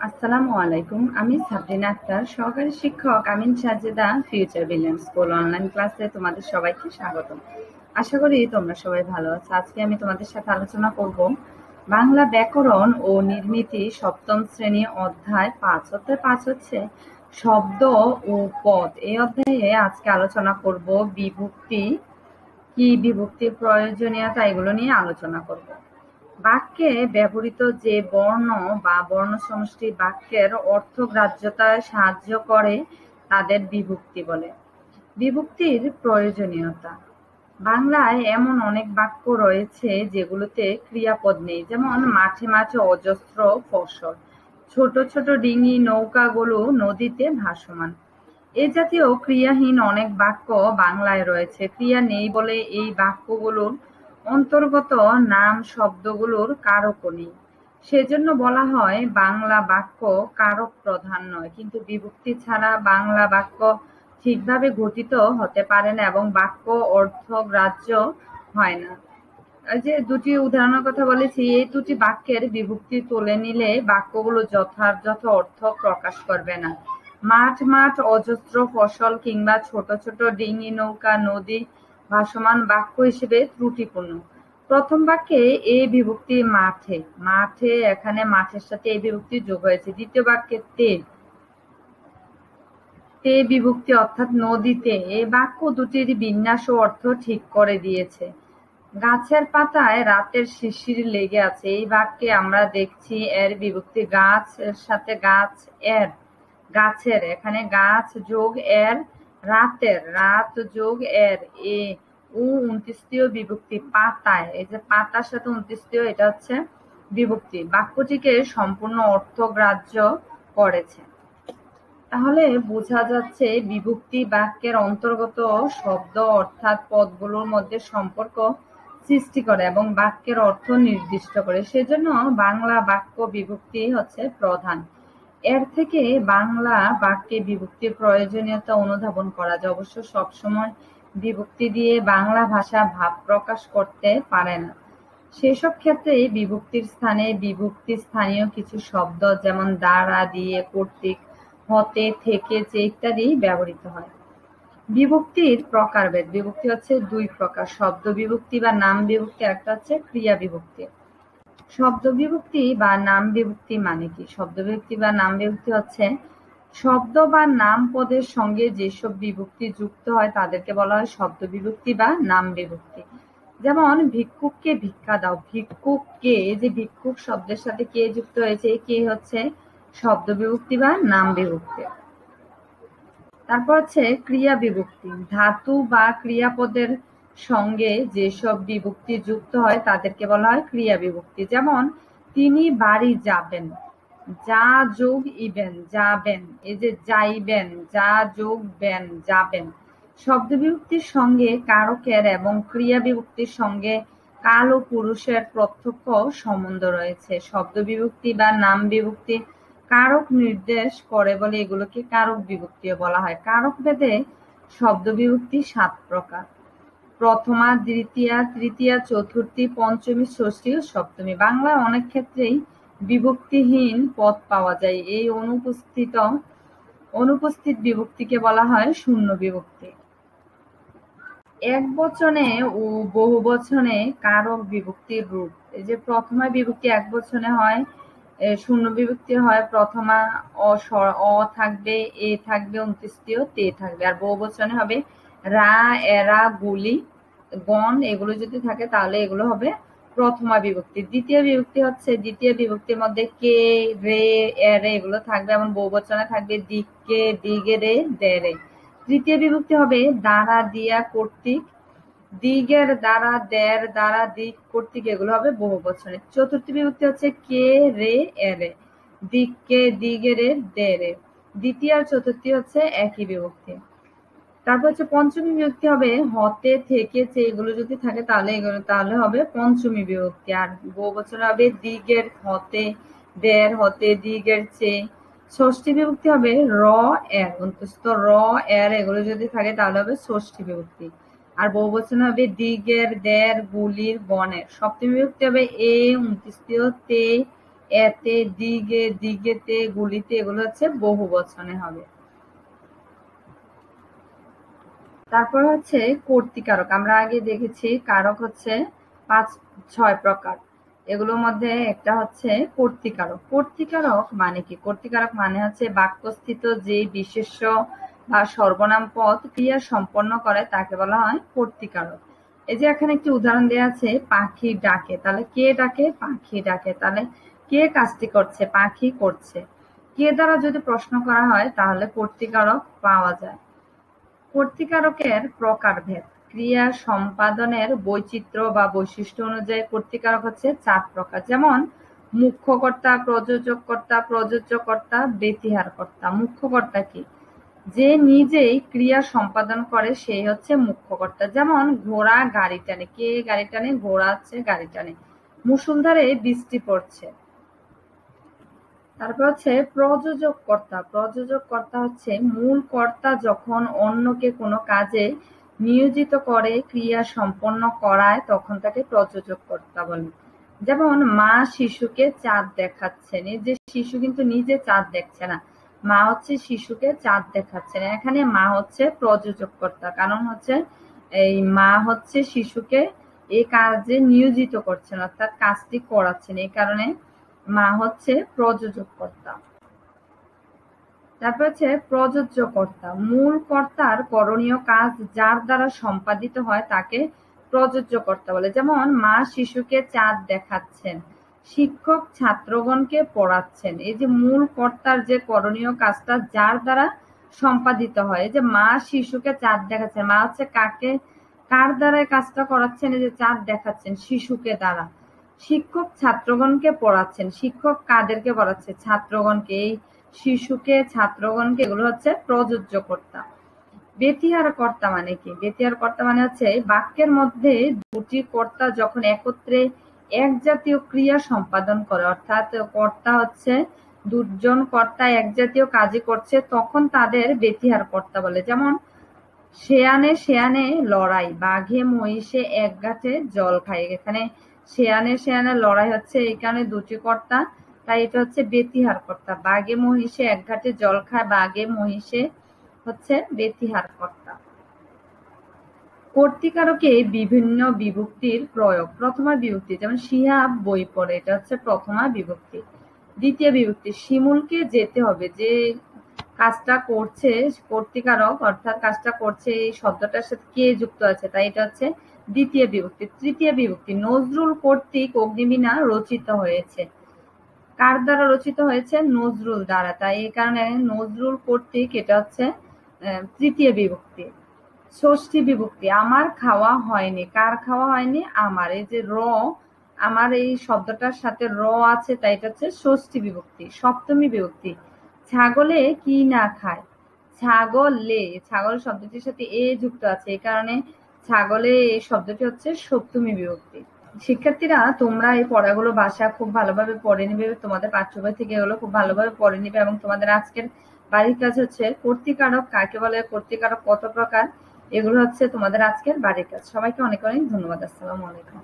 আসসালামু আলাইকুম। আমি সাবরিনা আক্তার, সহকারী শিক্ষক Amin Sajeda future billion school online ক্লাসে তোমাদের সবাইকে স্বাগতম। আশা করি তোমরা সবাই ভালো আছো। আজকে আমি তোমাদের সাথে আলোচনা করব বাংলা ব্যাকরণ ও নির্মিতি সপ্তম শ্রেণী অধ্যায় 5। অধ্যায় 5 হচ্ছে শব্দ ও পদ। এই অধ্যায়ে আজকে আলোচনা করব বিভক্তি কি, বিভক্তির প্রয়োজনীয়তা, এগুলো নিয়ে আলোচনা করব। বাক্যে ব্যবহৃত যে বর্ণ বা বর্ণসমষ্টি বাক্যের অর্থগ্রাহ্যতায় সাহায্য করে তাদের বিভক্তি বলে। বিভক্তির প্রয়োজনীয়তা। বাংলায় এমন অনেক বাক্য রয়েছে যেগুলোতে ক্রিয়াপদ নেই, যেমন মাঠে মাঠে অজস্র ফসল, ছোট ছোট ডিঙি নৌকাগুলো নদীতে ভাসমান। এ জাতীয় ক্রিয়াহীন অনেক বাক্য বাংলায় রয়েছে। ক্রিয়া নেই বলে এই বাক্যগুলোর অন্তর্গত নাম শব্দগুলোর কারকও নেই। সেজন্য বলা হয় বাংলা বাক্য কারক প্রধান নয়। কিন্তু বিভক্তি ছাড়া বাংলা বাক্য ঠিকভাবে গঠিত হতে পারে না এবং বাক্য অর্থগ্রাহ্য হয় না। যে দুটি উদাহরণের কথা বলেছি, এই দুটি বাক্যের বিভক্তি তুলে নিলে বাক্যগুলো যথাযথ অর্থ প্রকাশ করবে না। মাঠ মাঠ অজস্র ফসল কিংবা ছোট ছোট ডিঙি নৌকা নদী ভাসমান বাক্য হিসেবে ত্রুটিপূর্ণ। প্রথম বাক্যে এই বিভক্তি মাঠে, মাঠে এখানে মাঠের সাথে এই বিভক্তি যোগ হয়েছে। দ্বিতীয় বাক্যে তে, তে বিভক্তি অর্থাৎ নদীতে। এই বাক্য দুটির বিন্যাস ও অর্থ ঠিক করে দিয়েছে। গাছের পাতায় রাতের শিশির লেগে আছে, এই বাক্যে আমরা দেখছি এর বিভক্তি গাছ এর সাথে গাছ এর, গাছের এখানে গাছ যোগ এর, রাতের রাত যোগ এর, এ ও ২৯ বিভক্তি পাতায়, এই যে পাতার সাথে ২৯, এটা হচ্ছে বিভক্তি। বাক্যটিকে সম্পূর্ণ অর্থগ্রাহ্য করেছে। তাহলে বোঝা যাচ্ছে বিভক্তি বাক্যের অন্তর্গত শব্দ অর্থাৎ পদগুলোর মধ্যে সম্পর্ক সৃষ্টি করে এবং বাক্যের অর্থ নির্দিষ্ট করে। সেজন্য বাংলা বাক্য বিভক্তি হচ্ছে প্রধান। এর থেকে বাংলা বাক্যে বিভক্তির প্রয়োজনীয়তা অনুধাবন করা যায়। অবশ্য সবসময় বিভক্তি দিয়ে বাংলা ভাষা ভাব প্রকাশ করতে পারে না। সেসব ক্ষেত্রে বিভক্তির স্থানে বিভক্তি স্থানীয় কিছু শব্দ যেমন দ্বারা, দিয়ে, কর্তৃক, হতে, থেকে, যে ইত্যাদি ব্যবহৃত হয়। বিভক্তির প্রকারভেদ। বিভক্তি হচ্ছে দুই প্রকার, শব্দ বিভক্তি বা নাম বিভক্তি, একটা হচ্ছে ক্রিয়া বিভক্তি। শব্দ বিভক্তি বা নাম বিভক্তি মানে কি? শব্দ বিভক্তি বা নাম বিভক্তি হচ্ছে শব্দ বা নাম পদের সঙ্গে যেসব বিভক্তি যুক্ত হয় তাদেরকে বলা হয় শব্দ বিভক্তি বা নাম বিভক্তি। যেমন ভিক্ষুককে ভিক্ষা দাও, ভিক্ষুককে, যে ভিক্ষুক শব্দের সাথে কে যুক্ত হয়েছে, কে হচ্ছে শব্দ বিভক্তি বা নাম বিভক্তি। তারপর হচ্ছে ক্রিয়া বিভক্তি। ধাতু বা ক্রিয়াপদের সঙ্গে যেসব বিভক্তি যুক্ত হয় তাদেরকে বলা হয় ক্রিয়া বিভক্তি। যেমন তিনি বাড়ি যাবেন, যা যোগ ইবেন, যাবেন, এই যে যাইবেন, যা যোগ বেন, যাবেন। শব্দ বিভক্তির সঙ্গে কারকের এবং ক্রিয়া বিভক্তির সঙ্গে কাল ও পুরুষের প্রত্যক্ষ সম্বন্ধ রয়েছে। শব্দ বিভক্তি বা নাম বিভক্তি কারক নির্দেশ করে বলে এগুলোকে কারক বিভক্তিও বলা হয়। কারক ভেদে শব্দ বিভক্তি 7 প্রকার: প্রথমা, দ্বিতীয়া, তৃতীয়া, চতুর্থী, পঞ্চমী, ষষ্ঠী ও সপ্তমী। বাংলায় অনেক ক্ষেত্রেই বিভক্তিহীন পদ পাওয়া যায়। এই অনুপস্থিত বিভক্তিকে বলা হয় শূন্য বিভক্তি। এক বচনে ও বহু বচনে কারক বিভক্তির রূপ। এই যে প্রথমা বিভক্তি এক বচনে হয়, শূন্য বিভক্তি হয় প্রথমা অ থাকবে, এ থাকবে, ২৯ তে থাকবে। আর বহু বচনে হবে রা, এরা, গুলি, গণ, এগুলো যদি থাকে তাহলে এগুলো হবে প্রথমা বিভক্তি। দ্বিতীয় বিভক্তি হচ্ছে দ্বিতীয় বিভক্তির মধ্যে কে, রে, এরে এগুলো থাকবে এবং বহু বচনে থাকবে দিকে, দিগেরে, দেরে। তৃতীয় বিভক্তি হবে দ্বারা, দিয়া, কর্তৃক, দিগের দ্বারা, দের দ্বারা, দিক, কর্তৃক, এগুলো হবে বহু বচনে। চতুর্থ বিভক্তি হচ্ছে কে, রে, এরে, দিককে, দিগেরে, দেরে। দ্বিতীয় আর চতুর্থী হচ্ছে একই বিভক্তি। তারপর হচ্ছে পঞ্চমী বিভক্তি হবে হতে, থেকেছে, এগুলো যদি থাকে তাহলে হবে পঞ্চমী বিভক্তি। আর বহু বচনে হবে দিগের হতে, দের হতে, দিগের চেয়ে। ষষ্ঠী বিভক্তি হবে র, এর, অন্তস্থ র, এর, এগুলো যদি থাকে তাহলে হবে ষষ্ঠী বিভক্তি। আর বহু বচনে হবে দিগের, দের, গুলির, গণের। সপ্তমী বিভক্তি হবে এ, ২৯ তে, এতে, দিগে, দিগেতে, গুলিতে, এগুলো হচ্ছে বহু বচনে হবে। তারপর হচ্ছে কর্তৃকারক। আমরা আগে দেখেছি কারক হচ্ছে 5-6 প্রকার। এগুলোর মধ্যে একটা হচ্ছে কর্তৃকারক। কর্তৃকারক মানে কি? কর্তৃকারক মানে হচ্ছে বাক্যস্থিত যে বিশেষ্য বা সর্বনাম পদ ক্রিয়া সম্পন্ন করে তাকে বলা হয় কর্তৃকারক। এই যে এখানে একটি উদাহরণ দেওয়া আছে, পাখি ডাকে। তাহলে কে ডাকে? পাখি ডাকে। তাহলে কে কাজটি করছে? পাখি করছে। কে দ্বারা যদি প্রশ্ন করা হয় তাহলে কর্তৃকারক পাওয়া যায়। কর্তৃকারকের প্রকারভেদ। ক্রিয়া সম্পাদনের বৈচিত্র্য বা বৈশিষ্ট্য অনুযায়ী কর্তৃকারক হচ্ছে 4 প্রকার। যেমন মুখ্যকর্তা, প্রযোজককর্তা, প্রযোজ্যকর্তা, ব্যতিহারকর্তা। মুখ্যকর্তা কি? যে নিজেই ক্রিয়া সম্পাদন করে সেই হচ্ছে মুখ্যকর্তা। যেমন ঘোড়া গাড়ি টানে। কে গাড়ি টানে? ঘোড়া হচ্ছে গাড়ি টানে। মুষলধারে বৃষ্টি পড়ছে। তারপর হচ্ছে প্রযোজক কর্তা। প্রযোজক কর্তা হচ্ছে মূল কর্তা যখন অন্যকে কোনো কাজে নিয়োজিত করে ক্রিয়া সম্পন্ন করায় তখন তাকে প্রযোজক কর্তা বলে। যেমন মা শিশুকে চাঁদ দেখাচ্ছেন। এই যে শিশু কিন্তু নিজে চাঁদ দেখছে না, মা হচ্ছে শিশুকে চাঁদ দেখাচ্ছেন। এখানে মা হচ্ছে প্রযোজক কর্তা, কারণ হচ্ছে এই মা হচ্ছে শিশুকে এই কাজে নিয়োজিত করছেন, অর্থাৎ কাজটি করাচ্ছেন, এই কারণে মা হচ্ছে প্রযোজক কর্তা। তারপর হচ্ছে প্রযোজ্যকর্তা। মূল কর্তার করণীয় কাজ যার দ্বারা সম্পাদিত হয় তাকে প্রযোজ্যকর্তা বলে। যেমন মা শিশুকে চাঁদ দেখাচ্ছেন, শিক্ষক ছাত্রগণকে পড়াচ্ছেন। এই যে মূল কর্তার যে করণীয় কাজটা যার দ্বারা সম্পাদিত হয়, এই যে মা শিশুকে চাঁদ দেখাচ্ছেন, মা হচ্ছে কার দ্বারা কাজটা করাচ্ছেন? এই যে চাঁদ দেখাচ্ছেন, শিশুকে দ্বারা। শিক্ষক ছাত্রগণকে পড়াচ্ছেন। শিক্ষক কাদেরকে পড়াচ্ছে? ছাত্রগণকে। এই শিশুকে, ছাত্রগণকে, এগুলো হচ্ছে প্রযোজ্যকর্তা। ব্যতিহারকর্তা মানে কি? ব্যতিহারকর্তা মানে হচ্ছে বাক্যের মধ্যে দুটি কর্তা যখন একত্রে এক জাতীয় ক্রিয়া সম্পাদন করে, অর্থাৎ কর্তা হচ্ছে দুজন কর্তা এক জাতীয় কাজই করছে, তখন তাদের ব্যতিহারকর্তা বলে। যেমন শেয়ানে শেয়ানে লড়াই, বাঘে মহিষে এক ঘাটে জল খায়। এখানে শেয়ানে শেয়ানে লড়াই হচ্ছে, এখানে দুটি কর্তা, তাই এটা হচ্ছে ব্যতিহারকর্তা। বাঘে মহিষে এক ঘাটে জল খায়, বাঘে মহিষে হচ্ছে ব্যতিহারকর্তা। কর্তৃকারকে বিভিন্ন বিভক্তির প্রয়োগ। প্রথমা বিভক্তি, যেমন শিহাব বই পড়ে, এটা হচ্ছে প্রথমা বিভক্তি। দ্বিতীয় বিভক্তি, শিমুলকে যেতে হবে। যে কাজটা করছে কর্তৃকারক, অর্থাৎ কাজটা করছে এই শব্দটার সাথে কে যুক্ত আছে, তাই এটা হচ্ছে দ্বিতীয় বিভক্তি। তৃতীয় বিভক্তি, নজরুল কর্তৃক অগ্নিবীণা রচিত হয়েছে। কার দ্বারা রচিত হয়েছে? নজরুল দ্বারা, তাই এই কারণে নজরুল কর্তৃক, এটা হচ্ছে তৃতীয় বিভক্তি। ষষ্ঠী বিভক্তি, আমার খাওয়া হয়নি। কার খাওয়া হয়নি? আমার। এই যে আমার এই শব্দটার সাথে আছে, তাই এটা হচ্ছে ষষ্ঠী বিভক্তি। সপ্তমী বিভক্তি, ছাগলে কি না খায়? ছাগলে, ছাগল শব্দটির সাথে এ যুক্ত আছে, এই কারণে ছাগলে এই শব্দটি হচ্ছে সপ্তমী বিভক্তি। শিক্ষার্থীরা, তোমরা এই পড়াগুলো বাসা খুব ভালোভাবে পড়ে নিবে, তোমাদের পাঠ্য বই থেকে এগুলো খুব ভালোভাবে পড়ে নিবে, এবং তোমাদের আজকের বাড়ির কাজ হচ্ছে কর্তৃকারক কাকে বলে, কর্তৃকারক কত প্রকার, এগুলো হচ্ছে তোমাদের আজকের বাড়ির কাজ। সবাইকে অনেক অনেক ধন্যবাদ। আসসালামু আলাইকুম।